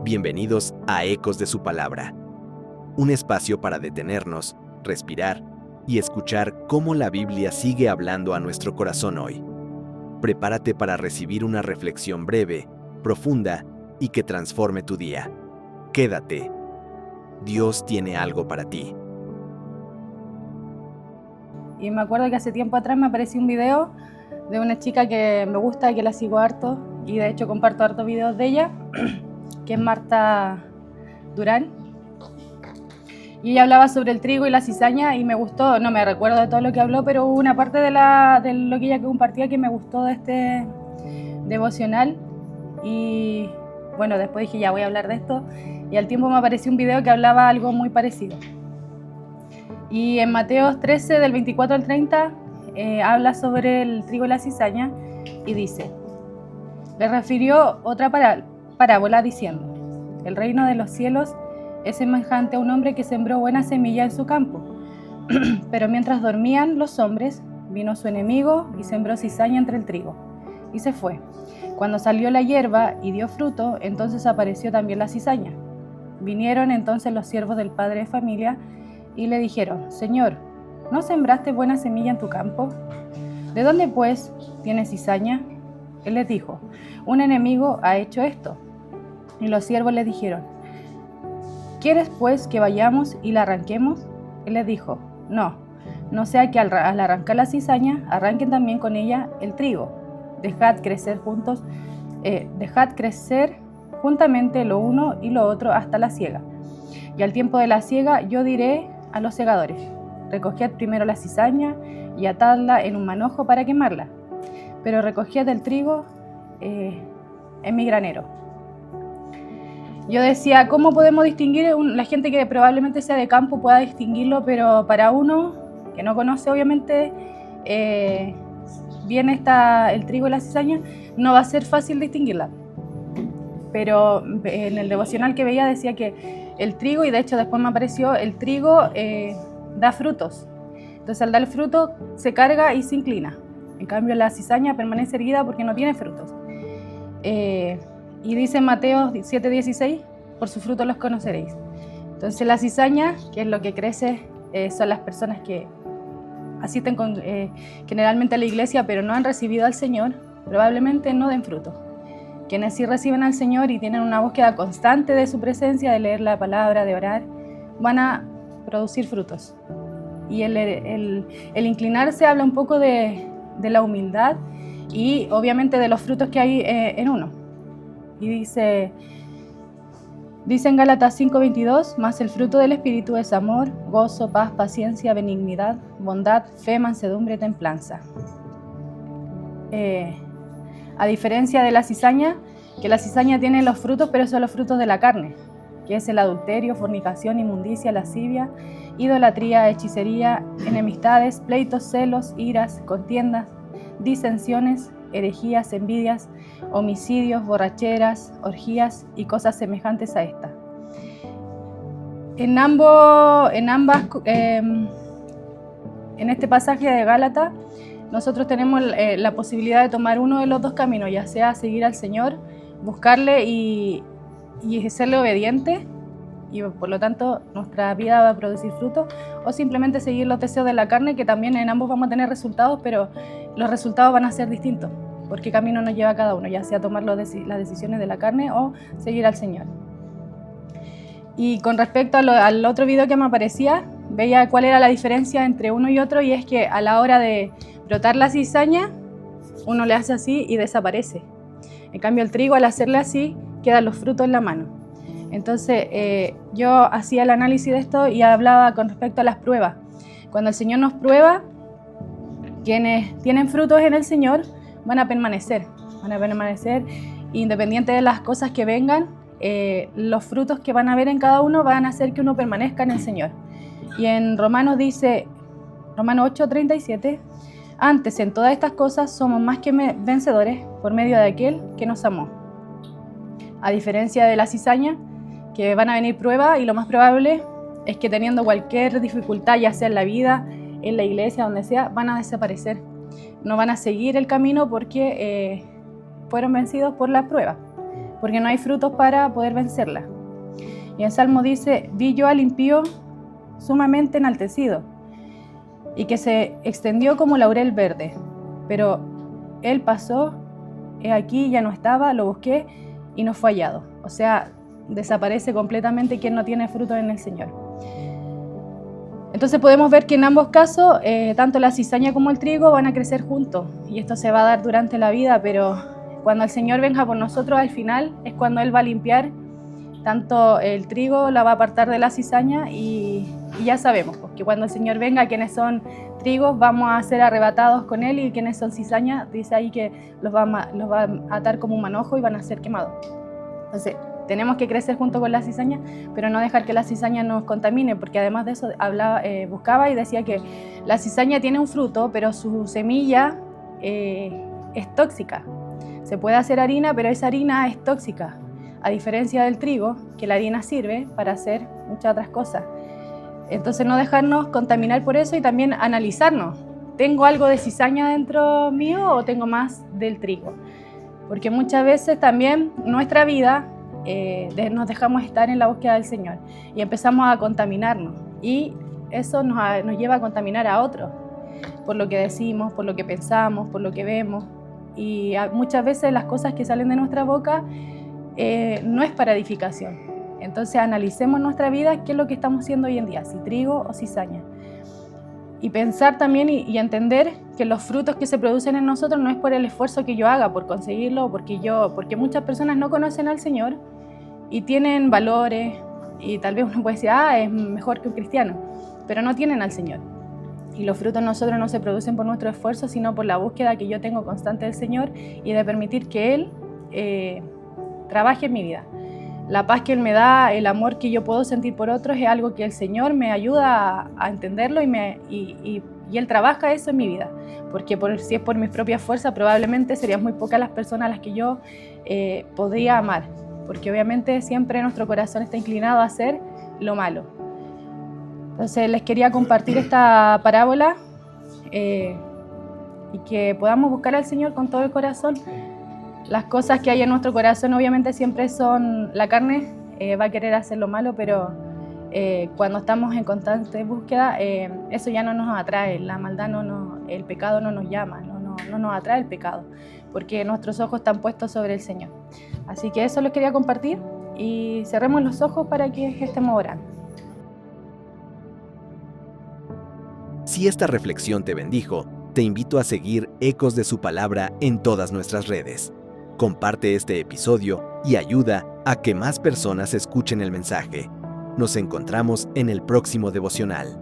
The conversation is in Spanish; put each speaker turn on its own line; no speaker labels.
Bienvenidos a Ecos de su Palabra, un espacio para detenernos, respirar y escuchar cómo la Biblia sigue hablando a nuestro corazón hoy. Prepárate para recibir una reflexión breve, profunda y que transforme tu día. Quédate. Dios tiene algo para ti.
Y me acuerdo que hace tiempo atrás me apareció un video de una chica que me gusta, que la sigo harto, y de hecho comparto harto videos de ella, que es Marta Durán. Y ella hablaba sobre el trigo y la cizaña y me gustó, no me recuerdo de todo lo que habló, pero hubo una parte de lo que ella compartía que me gustó de este devocional. Y bueno, después dije, ya voy a hablar de esto, y al tiempo me apareció un video que hablaba algo muy parecido. Y en Mateo 13, del 24 al 30, habla sobre el trigo y la cizaña y dice: le refirió otra parábola diciendo: el reino de los cielos es semejante a un hombre que sembró buena semilla en su campo. Pero mientras dormían los hombres, vino su enemigo y sembró cizaña entre el trigo, y se fue. Cuando salió la hierba y dio fruto, entonces apareció también la cizaña. Vinieron entonces los siervos del padre de familia y le dijeron: Señor, ¿no sembraste buena semilla en tu campo? ¿De dónde pues tienes cizaña? Él les dijo: un enemigo ha hecho esto. Y los siervos le dijeron: ¿quieres pues que vayamos y la arranquemos? Él les dijo: no sea que al arrancar la cizaña arranquen también con ella el trigo. Dejad crecer juntamente lo uno y lo otro hasta la siega. Y al tiempo de la siega yo diré a los segadores: recoged primero la cizaña y atadla en un manojo para quemarla, pero recoged el trigo en mi granero. Yo decía, ¿cómo podemos distinguir? La gente que probablemente sea de campo pueda distinguirlo, pero para uno que no conoce obviamente bien el trigo y la cizaña, no va a ser fácil distinguirla. Pero en el devocional que veía decía que el trigo, y de hecho después me apareció, el trigo da frutos. Entonces al dar fruto se carga y se inclina. En cambio la cizaña permanece erguida porque no tiene frutos. Y dice en Mateo 7:16: por sus frutos los conoceréis. Entonces la cizaña, que es lo que crece, son las personas que asisten generalmente a la iglesia pero no han recibido al Señor, probablemente no den fruto. Quienes sí reciben al Señor y tienen una búsqueda constante de su presencia, de leer la palabra, de orar, van a producir frutos. Y el inclinarse habla un poco de la humildad y obviamente de los frutos que hay en uno. Y dice en Gálatas 5:22: mas el fruto del Espíritu es amor, gozo, paz, paciencia, benignidad, bondad, fe, mansedumbre, templanza. A diferencia de la cizaña, que la cizaña tiene los frutos, pero son los frutos de la carne, que es el adulterio, fornicación, inmundicia, lascivia, idolatría, hechicería, enemistades, pleitos, celos, iras, contiendas, disensiones, herejías, envidias, homicidios, borracheras, orgías y cosas semejantes a esta. En este pasaje de Gálatas, nosotros tenemos la posibilidad de tomar uno de los dos caminos, ya sea seguir al Señor, buscarle y serle obediente, y por lo tanto nuestra vida va a producir fruto, o simplemente seguir los deseos de la carne, que también en ambos vamos a tener resultados, pero los resultados van a ser distintos, porque camino nos lleva a cada uno, ya sea tomar las decisiones de la carne o seguir al Señor. Y con respecto al otro video que me aparecía, veía cuál era la diferencia entre uno y otro, y es que a la hora de brotar la cizaña, uno le hace así y desaparece. En cambio el trigo, al hacerle así, quedan los frutos en la mano. Entonces yo hacía el análisis de esto y hablaba con respecto a las pruebas. Cuando el Señor nos prueba, quienes tienen frutos en el Señor van a permanecer independiente de las cosas que vengan. Los frutos que van a ver en cada uno van a hacer que uno permanezca en el Señor. Y en Romanos dice, Romanos 8:37, antes en todas estas cosas somos más que vencedores por medio de aquel que nos amó. A diferencia de la cizaña, que van a venir pruebas, y lo más probable es que teniendo cualquier dificultad, ya sea en la vida, en la iglesia, donde sea, van a desaparecer. No van a seguir el camino porque fueron vencidos por la prueba. porque no hay frutos para poder vencerla. Y en Salmo dice, vi yo al impío sumamente enaltecido, y que se extendió como laurel verde, pero él pasó, he aquí, ya no estaba, lo busqué y no fue hallado. O sea, desaparece completamente quien no tiene fruto en el Señor. Entonces podemos ver que en ambos casos, tanto la cizaña como el trigo van a crecer juntos, y esto se va a dar durante la vida, pero cuando el Señor venga por nosotros al final es cuando Él va a limpiar tanto el trigo, la va a apartar de la cizaña, y ya sabemos que cuando el Señor venga, quienes son trigos vamos a ser arrebatados con Él, y quienes son cizaña, dice ahí que los va a atar como un manojo y van a ser quemados. Entonces tenemos que crecer junto con la cizaña, pero no dejar que la cizaña nos contamine, porque además de eso buscaba y decía que la cizaña tiene un fruto, pero su semilla es tóxica. Se puede hacer harina, pero esa harina es tóxica, a diferencia del trigo, que la harina sirve para hacer muchas otras cosas. Entonces no dejarnos contaminar por eso, y también analizarnos. ¿Tengo algo de cizaña dentro mío o tengo más del trigo? Porque muchas veces también nuestra vida nos dejamos estar en la búsqueda del Señor y empezamos a contaminarnos, y eso nos lleva a contaminar a otros por lo que decimos, por lo que pensamos, por lo que vemos, y muchas veces las cosas que salen de nuestra boca no es para edificación. Entonces analicemos nuestra vida, qué es lo que estamos haciendo hoy en día, si trigo o cizaña, y pensar también y entender que los frutos que se producen en nosotros no es por el esfuerzo que yo haga por conseguirlo, porque muchas personas no conocen al Señor y tienen valores, y tal vez uno puede decir, es mejor que un cristiano, pero no tienen al Señor. Y los frutos en nosotros no se producen por nuestro esfuerzo, sino por la búsqueda que yo tengo constante del Señor, y de permitir que Él trabaje en mi vida. La paz que Él me da, el amor que yo puedo sentir por otros, es algo que el Señor me ayuda a entenderlo, y Él trabaja eso en mi vida. Porque si es por mis propias fuerzas, probablemente serían muy pocas las personas a las que yo podría amar. Porque obviamente siempre nuestro corazón está inclinado a hacer lo malo. Entonces les quería compartir esta parábola y que podamos buscar al Señor con todo el corazón. Las cosas que hay en nuestro corazón obviamente siempre son, la carne va a querer hacer lo malo, pero cuando estamos en constante búsqueda, eso ya no nos atrae, la maldad el pecado no nos llama, no nos atrae el pecado, porque nuestros ojos están puestos sobre el Señor. Así que eso les quería compartir, y cerremos los ojos para que estemos orando.
Si esta reflexión te bendijo, te invito a seguir Ecos de su Palabra en todas nuestras redes. Comparte este episodio y ayuda a que más personas escuchen el mensaje. Nos encontramos en el próximo devocional.